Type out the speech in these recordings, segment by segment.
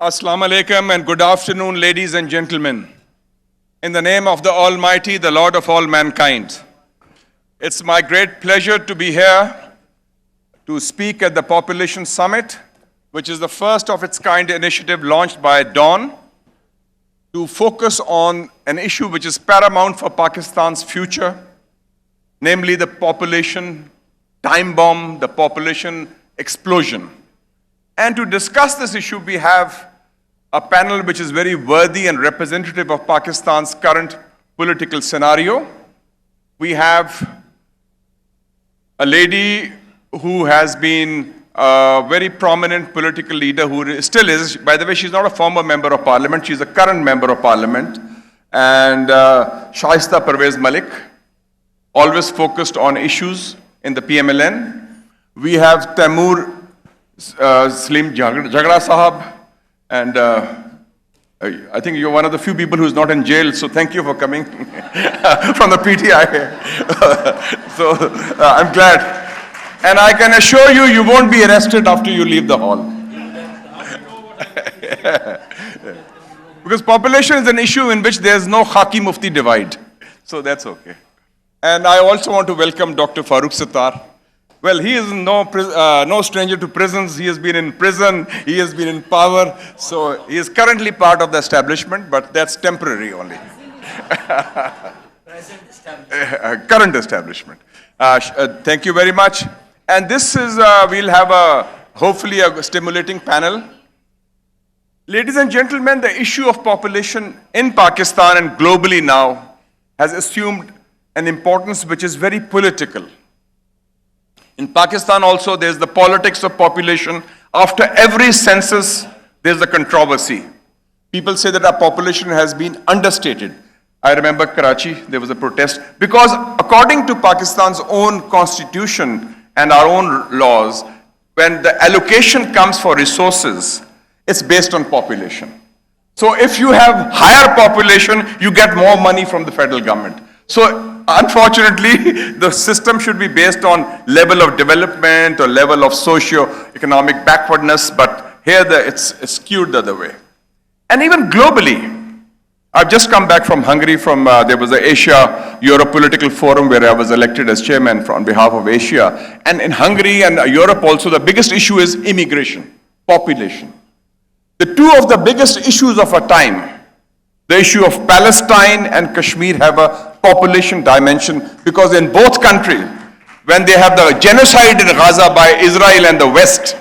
Assalamu alaikum and good afternoon, ladies and gentlemen. In the name of the Almighty, the Lord of all mankind, it's my great pleasure to be here to speak at the Population Summit, which is the first of its kind initiative launched by Dawn to focus on an issue which is paramount for Pakistan's future, namely the population time bomb, the population explosion. And to discuss this issue, we have a panel which is very worthy and representative of Pakistan's current political scenario. We have a lady who has been a very prominent political leader who still is. By the way, she's not a former member of parliament, she's a current member of parliament. And Shaista Parvez Malik, always focused on issues in the PMLN. We have Taimur Slim Jagara Sahab, and I think you're one of the few people who's not in jail, so thank you for coming from the PTI. So I'm glad. And I can assure you, you won't be arrested after you leave the hall. Because population is an issue in which there's no Khaki Mufti divide. So that's okay. And I also want to welcome Dr. Farooq Sattar. Well, he is no stranger to prisons. He has been in prison, he has been in power. So he is currently part of the establishment, but that's temporary only. Present establishment. Current establishment. Thank you very much. And this is, we'll have hopefully a stimulating panel. Ladies and gentlemen, the issue of population in Pakistan and globally now has assumed an importance which is very political. In Pakistan also, there's the politics of population. After every census, there's a controversy. People say that our population has been understated. I remember Karachi, there was a protest. Because according to Pakistan's own constitution and our own laws, when the allocation comes for resources, it's based on population. So if you have higher population, you get more money from the federal government. So unfortunately, the system should be based on level of development or level of socio-economic backwardness, but here it's skewed the other way. And even globally, I've just come back from Hungary there was an Asia-Europe political forum where I was elected as chairman on behalf of Asia. And in Hungary and Europe also, the biggest issue is immigration, population. The two of the biggest issues of our time, the issue of Palestine and Kashmir, have a population dimension, because in both countries, when they have the genocide in Gaza by Israel and the West,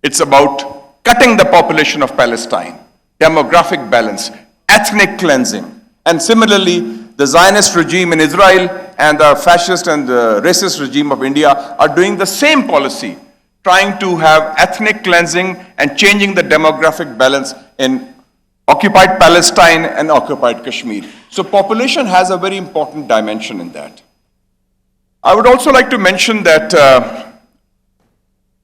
it's about cutting the population of Palestine, demographic balance, ethnic cleansing. And similarly, the Zionist regime in Israel and the fascist and the racist regime of India are doing the same policy, trying to have ethnic cleansing and changing the demographic balance in occupied Palestine and occupied Kashmir. So population has a very important dimension in that. I would also like to mention that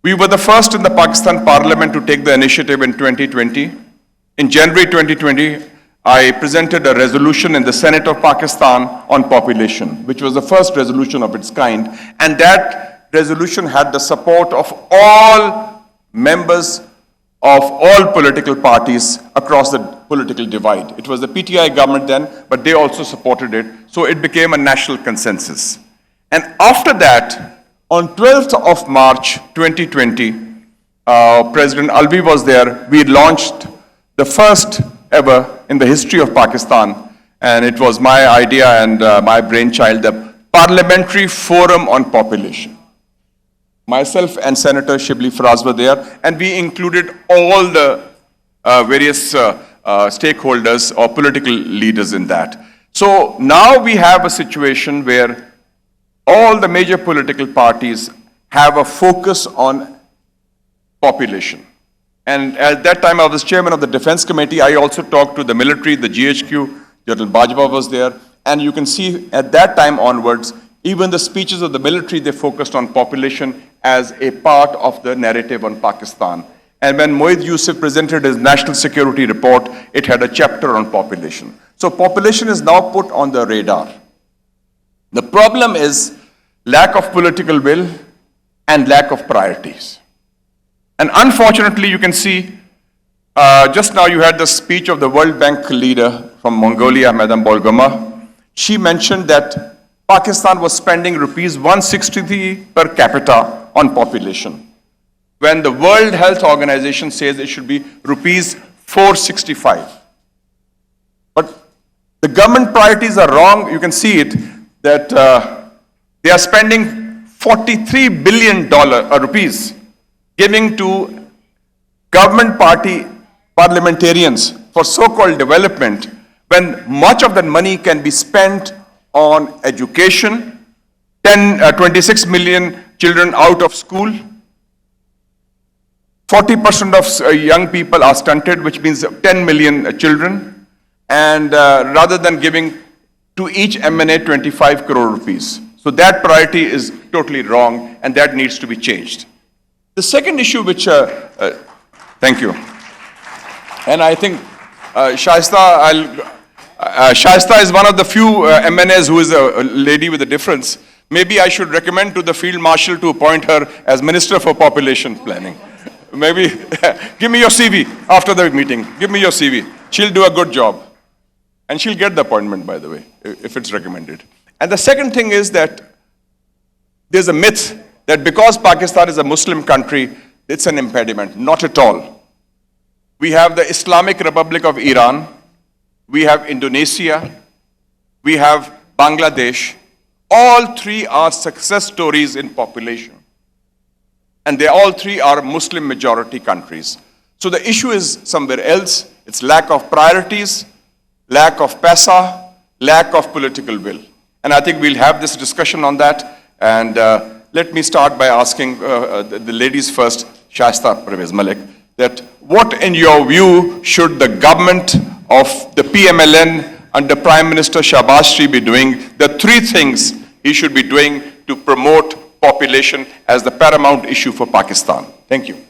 we were the first in the Pakistan Parliament to take the initiative in 2020. In January 2020, I presented a resolution in the Senate of Pakistan on population, which was the first resolution of its kind. And that resolution had the support of all members of all political parties across the political divide. It was the PTI government then, but they also supported it. So it became a national consensus. And after that, on 12th of March 2020, President Alvi was there. We launched the first ever in the history of Pakistan, and it was my idea and my brainchild, the Parliamentary Forum on Population. Myself and Senator Shibli Faraz were there, and we included all the various stakeholders or political leaders in that. So now we have a situation where all the major political parties have a focus on population. And at that time, I was chairman of the Defense Committee. I also talked to the military, the GHQ, General Bajwa was there. And you can see at that time onwards, even the speeches of the military, they focused on population as a part of the narrative on Pakistan. And when Moeed Yusuf presented his national security report, it had a chapter on population. So population is now put on the radar. The problem is lack of political will and lack of priorities. And unfortunately, you can see Just now you had the speech of the World Bank leader from Mongolia, Madam Bolgama. She mentioned that Pakistan was spending rupees 163 per capita on population, when the World Health Organization says it should be rupees 465. But the government priorities are wrong. You can see it, that they are spending $43 billion rupees giving to government party parliamentarians for so-called development, when much of that money can be spent on education, 26 million children out of school, 40% of young people are stunted, which means 10 million children, and rather than giving to each MNA 25 crore rupees. So that priority is totally wrong, and that needs to be changed. The second issue which, thank you. And I think Shaista is one of the few MNAs who is a lady with a difference. Maybe I should recommend to the Field Marshal to appoint her as Minister for Population Planning. Maybe, give me your CV after the meeting. Give me your CV. She'll do a good job. And she'll get the appointment, by the way, if it's recommended. And the second thing is that there's a myth that because Pakistan is a Muslim country, it's an impediment. Not at all. We have the Islamic Republic of Iran, we have Indonesia, we have Bangladesh. All three are success stories in population. And they all three are Muslim majority countries. So the issue is somewhere else. It's lack of priorities, lack of paisa, lack of political will. And I think we'll have this discussion on that. And let me start by asking the ladies first, Shaista Pervez Malik, that what in your view should the government of the PMLN under Prime Minister Shahbaz Sharif be doing, the three things he should be doing to promote population as the paramount issue for Pakistan? Thank you.